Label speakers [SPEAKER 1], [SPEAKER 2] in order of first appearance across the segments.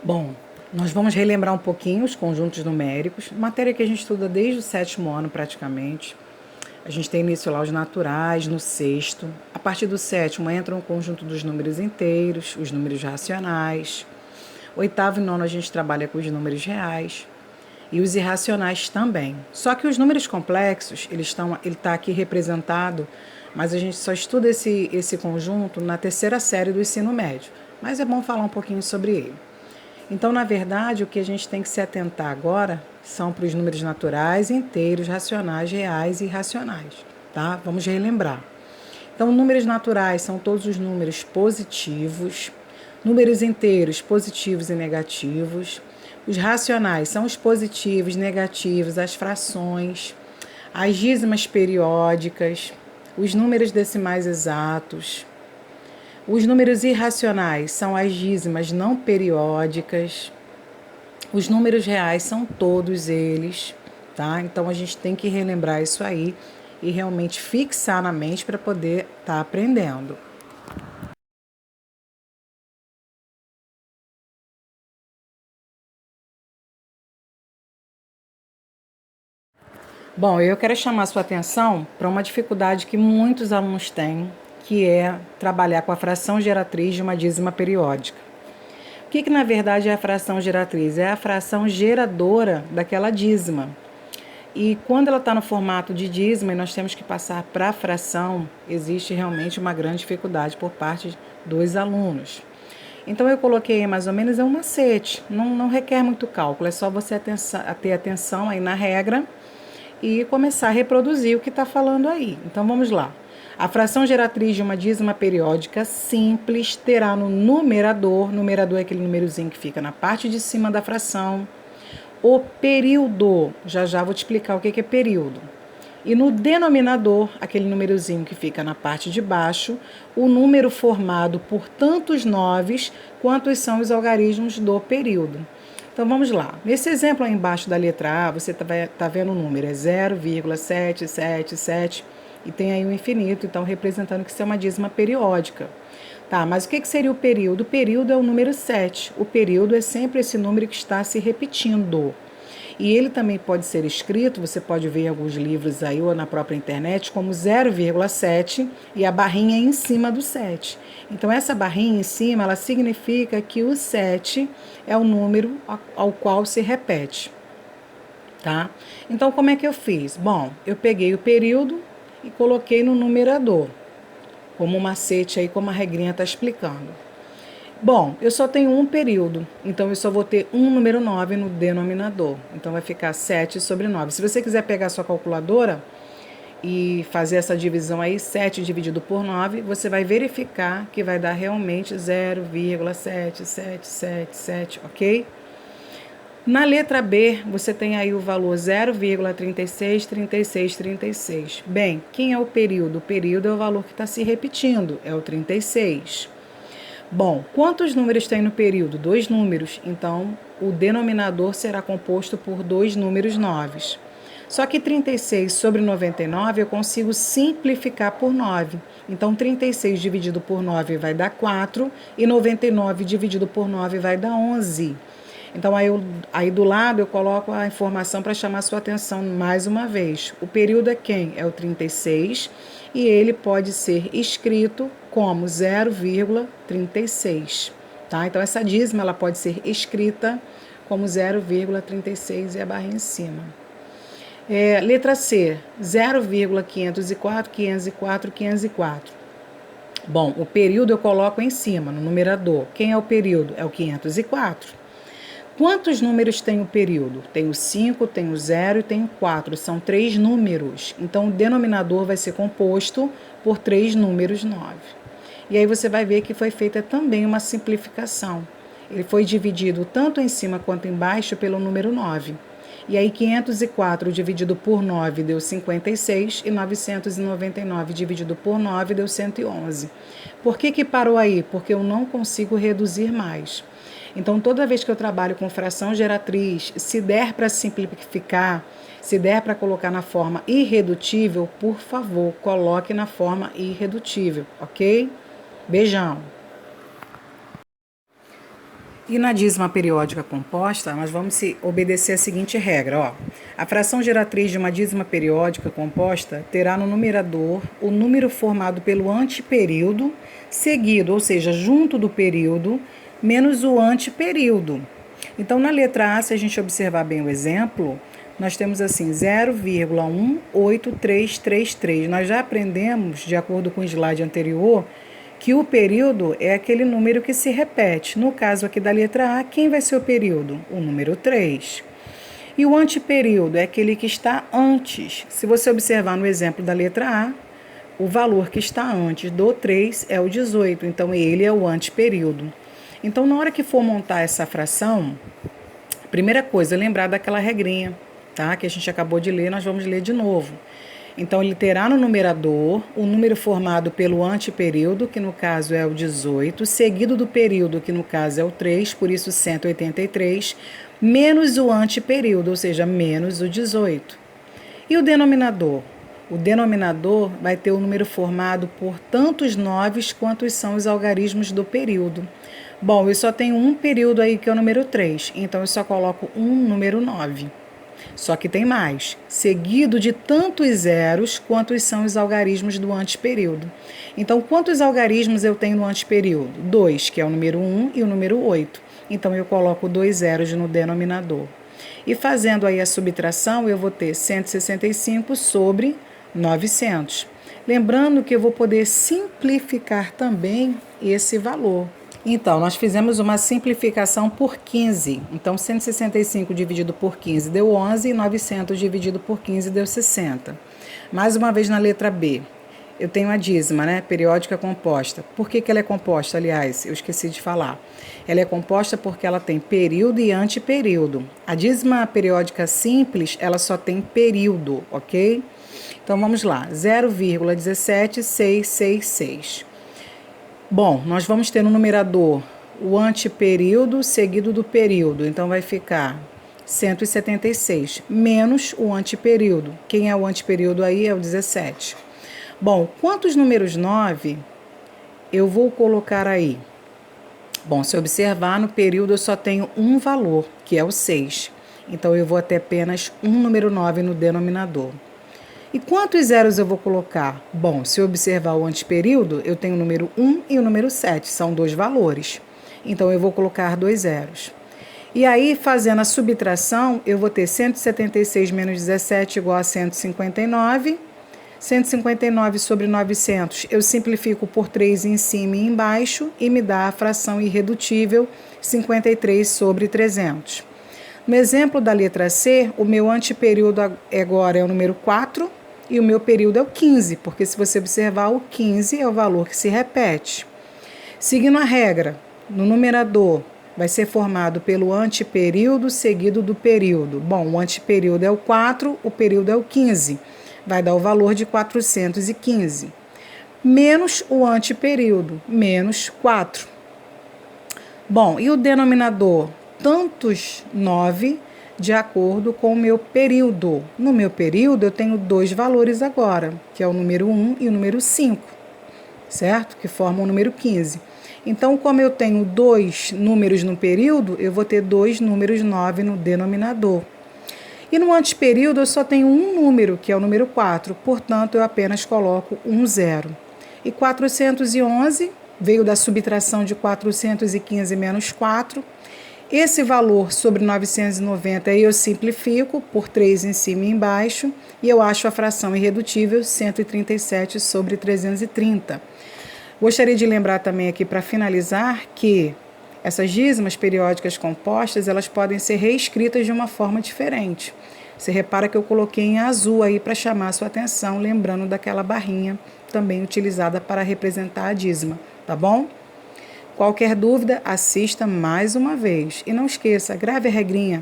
[SPEAKER 1] Bom, nós vamos relembrar um pouquinho os conjuntos numéricos, matéria que a gente estuda desde o 7º ano praticamente. A gente tem início lá os naturais, no 6º. A partir do 7º entra um conjunto dos números inteiros, os números racionais. 8º e 9º a gente trabalha com os números reais e os irracionais também. Só que os números complexos, ele está aqui representado, mas a gente só estuda esse conjunto na 3ª série do ensino médio. Mas é bom falar um pouquinho sobre ele. Então, na verdade, o que a gente tem que se atentar agora são para os números naturais, inteiros, racionais, reais e irracionais, tá? Vamos relembrar. Então, números naturais são todos os números positivos, números inteiros positivos e negativos. Os racionais são os positivos, negativos, as frações, as dízimas periódicas, os números decimais exatos. Os números irracionais são as dízimas não periódicas. Os números reais são todos eles, tá? Então a gente tem que relembrar isso aí e realmente fixar na mente para poder estar aprendendo. Bom, eu quero chamar a sua atenção para uma dificuldade que muitos alunos têm, que é trabalhar com a fração geratriz de uma dízima periódica. O que na verdade é a fração geratriz? É a fração geradora daquela dízima. E quando ela está no formato de dízima e nós temos que passar para a fração, existe realmente uma grande dificuldade por parte dos alunos. Então eu coloquei mais ou menos um macete, não requer muito cálculo, é só você ter atenção aí na regra e começar a reproduzir o que está falando aí. Então vamos lá. A fração geratriz de uma dízima periódica simples terá no numerador é aquele númerozinho que fica na parte de cima da fração, o período, já vou te explicar o que é período. E no denominador, aquele númerozinho que fica na parte de baixo, o número formado por tantos noves quantos são os algarismos do período. Então vamos lá. Nesse exemplo aí embaixo da letra A, você tá vendo o número, é 0,777 e tem aí o infinito, então representando que isso é uma dízima periódica. Tá, mas o que seria o período? O período é o número 7. O período é sempre esse número que está se repetindo. E ele também pode ser escrito, você pode ver em alguns livros aí ou na própria internet, como 0,7 e a barrinha em cima do 7. Então, essa barrinha em cima, ela significa que o 7 é o número ao qual se repete, tá? Então, como é que eu fiz? Bom, eu peguei o período e coloquei no numerador, como um macete aí, como a regrinha está explicando. Bom, eu só tenho um período, então eu só vou ter um número 9 no denominador. Então vai ficar 7 sobre 9. Se você quiser pegar a sua calculadora e fazer essa divisão aí, 7 dividido por 9, você vai verificar que vai dar realmente 0,7777, ok? Na letra B, você tem aí o valor 0,363636. Bem, quem é o período? O período é o valor que está se repetindo, é o 36. Bom, quantos números tem no período? 2 números, então o denominador será composto por 2 números 9. Só que 36 sobre 99 eu consigo simplificar por 9. Então 36 dividido por 9 vai dar 4 e 99 dividido por 9 vai dar 11. Então, aí do lado eu coloco a informação para chamar a sua atenção mais uma vez. O período é quem? É o 36 e ele pode ser escrito como 0,36. Tá? Então, essa dízima ela pode ser escrita como 0,36 e a barra em cima. Letra C, 0,504, 504, 504. Bom, o período eu coloco em cima, no numerador. Quem é o período? É o 504. Quantos números tem o período? Tem o 5, tem o 0 e tem o 4. São 3 números. Então, o denominador vai ser composto por 3 números 9. E aí você vai ver que foi feita também uma simplificação. Ele foi dividido tanto em cima quanto embaixo pelo número 9. E aí 504 dividido por 9 deu 56 e 999 dividido por 9 deu 111. Por que parou aí? Porque eu não consigo reduzir mais. Então, toda vez que eu trabalho com fração geratriz, se der para simplificar, se der para colocar na forma irredutível, por favor, coloque na forma irredutível, ok? Beijão! E na dízima periódica composta, nós vamos obedecer a seguinte regra, ó. A fração geratriz de uma dízima periódica composta terá no numerador o número formado pelo anteperíodo, seguido, ou seja, junto do período, menos o anteperíodo. Então, na letra A, se a gente observar bem o exemplo, nós temos assim 0,18333. Nós já aprendemos, de acordo com o slide anterior, que o período é aquele número que se repete. No caso aqui da letra A, quem vai ser o período? O número 3. E o anteperíodo é aquele que está antes. Se você observar no exemplo da letra A, o valor que está antes do 3 é o 18, então ele é o anteperíodo. Então, na hora que for montar essa fração, primeira coisa, lembrar daquela regrinha, tá? Que a gente acabou de ler, nós vamos ler de novo. Então, ele terá no numerador o número formado pelo anteperíodo, que no caso é o 18, seguido do período, que no caso é o 3, por isso 183, menos o anteperíodo, ou seja, menos o 18. E o denominador? O denominador vai ter o número formado por tantos noves quantos são os algarismos do período. Bom, eu só tenho um período aí que é o número 3, então eu só coloco um número 9. Só que tem mais, seguido de tantos zeros quantos são os algarismos do anteperíodo. Então, quantos algarismos eu tenho no anteperíodo? 2, que é o número 1 e o número 8. Então, eu coloco 2 zeros no denominador. E fazendo aí a subtração, eu vou ter 165 sobre 900. Lembrando que eu vou poder simplificar também esse valor. Então, nós fizemos uma simplificação por 15. Então, 165 dividido por 15 deu 11 e 900 dividido por 15 deu 60. Mais uma vez na letra B. Eu tenho a dízima, né? Periódica composta. Por que ela é composta, aliás? Eu esqueci de falar. Ela é composta porque ela tem período e anteperíodo. A dízima periódica simples, ela só tem período, ok? Então, vamos lá. 0,17666. Bom, nós vamos ter no numerador o anteperíodo seguido do período. Então, vai ficar 176, menos o anteperíodo. Quem é o anteperíodo aí é o 17. Bom, quantos números 9 eu vou colocar aí? Bom, se observar, no período eu só tenho um valor, que é o 6. Então, eu vou ter apenas um número 9 no denominador. E quantos zeros eu vou colocar? Bom, se eu observar o anteperíodo, eu tenho o número 1 e o número 7, são dois valores. Então, eu vou colocar 2 zeros. E aí, fazendo a subtração, eu vou ter 176 menos 17 igual a 159. 159 sobre 900, eu simplifico por 3 em cima e embaixo e me dá a fração irredutível 53 sobre 300. No exemplo da letra C, o meu anteperíodo agora é o número 4 e o meu período é o 15, porque se você observar, o 15 é o valor que se repete. Seguindo a regra, no numerador vai ser formado pelo anteperíodo seguido do período. Bom, o anteperíodo é o 4, o período é o 15. Vai dar o valor de 415. Menos o anteperíodo, menos 4. Bom, e o denominador? Tantos 9 de acordo com o meu período. No meu período, eu tenho dois valores agora, que é o número 1 e o número 5, certo? Que formam o número 15. Então, como eu tenho dois números no período, eu vou ter dois números 9 no denominador. E no anteperíodo, eu só tenho um número, que é o número 4, portanto, eu apenas coloco um zero. E 411 veio da subtração de 415 menos 4. Esse valor sobre 990 eu simplifico por 3 em cima e embaixo e eu acho a fração irredutível 137 sobre 330. Gostaria de lembrar também aqui para finalizar que essas dízimas periódicas compostas elas podem ser reescritas de uma forma diferente. Você repara que eu coloquei em azul aí para chamar a sua atenção, lembrando daquela barrinha também utilizada para representar a dízima, tá bom? Qualquer dúvida, assista mais uma vez. E não esqueça, grave a regrinha.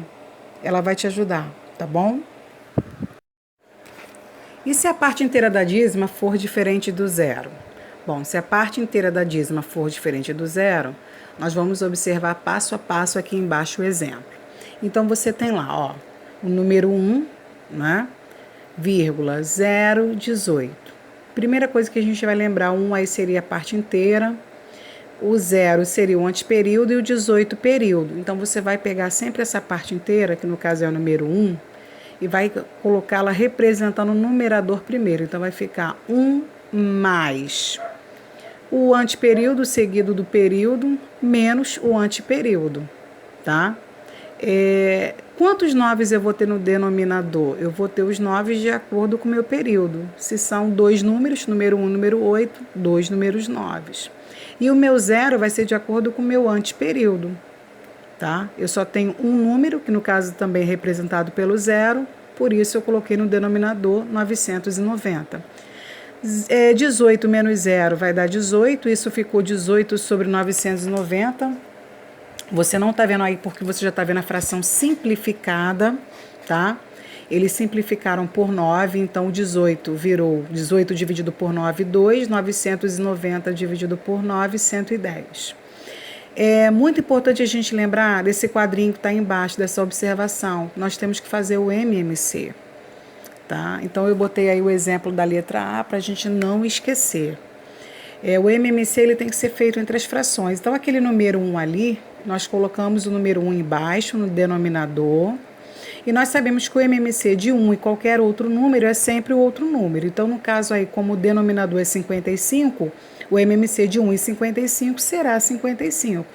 [SPEAKER 1] Ela vai te ajudar, tá bom? E se a parte inteira da dízima for diferente do zero? Bom, se a parte inteira da dízima for diferente do zero, nós vamos observar passo a passo aqui embaixo o exemplo. Então, você tem lá, ó, o número 1, né? Vírgula 018. Primeira coisa que a gente vai lembrar, 1 aí seria a parte inteira, o 0 seria o anteperíodo e o 18 período. Então, você vai pegar sempre essa parte inteira, que no caso é o número 1, e vai colocá-la representando o numerador primeiro. Então, vai ficar 1 mais o anteperíodo seguido do período menos o anteperíodo, tá? Quantos 9 eu vou ter no denominador? Eu vou ter os 9 de acordo com o meu período. Se são 2 números, número 1, número 8, 2 números 9. E o meu 0 vai ser de acordo com o meu anteperíodo, tá? Eu só tenho um número, que no caso também é representado pelo 0, por isso eu coloquei no denominador 990. 18 menos 0 vai dar 18, isso ficou 18 sobre 990. Você não está vendo aí porque você já está vendo a fração simplificada, tá? Eles simplificaram por 9, então 18 virou 18 dividido por 9, 2, 990 dividido por 9, 110. É muito importante a gente lembrar desse quadrinho que está embaixo dessa observação. Nós temos que fazer o MMC, tá? Então eu botei aí o exemplo da letra A para a gente não esquecer. O MMC ele tem que ser feito entre as frações. Então aquele número 1 ali, nós colocamos o número 1 embaixo no denominador. E nós sabemos que o MMC de 1 e qualquer outro número é sempre o outro número. Então, no caso aí, como o denominador é 55, o MMC de 1 e 55 será 55.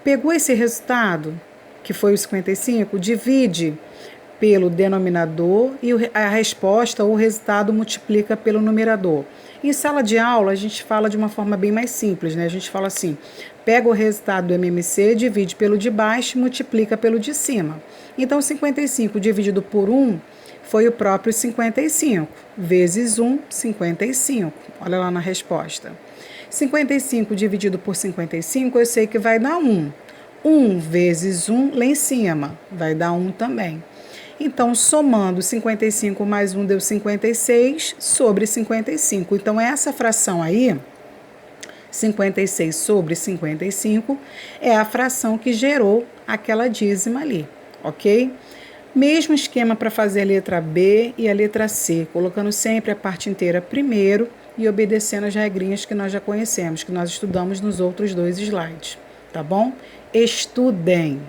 [SPEAKER 1] Pegou esse resultado, que foi o 55, divide pelo denominador e a resposta ou o resultado multiplica pelo numerador. Em sala de aula, a gente fala de uma forma bem mais simples, né? A gente fala assim, pega o resultado do MMC, divide pelo de baixo e multiplica pelo de cima. Então, 55 dividido por 1 foi o próprio 55, vezes 1, 55. Olha lá na resposta. 55 dividido por 55, eu sei que vai dar 1. 1 vezes 1 lá em cima, vai dar 1 também. Então, somando 55 mais 1 deu 56 sobre 55. Então, essa fração aí, 56 sobre 55, é a fração que gerou aquela dízima ali, ok? Mesmo esquema para fazer a letra B e a letra C, colocando sempre a parte inteira primeiro e obedecendo as regrinhas que nós já conhecemos, que nós estudamos nos outros 2 slides, tá bom? Estudem!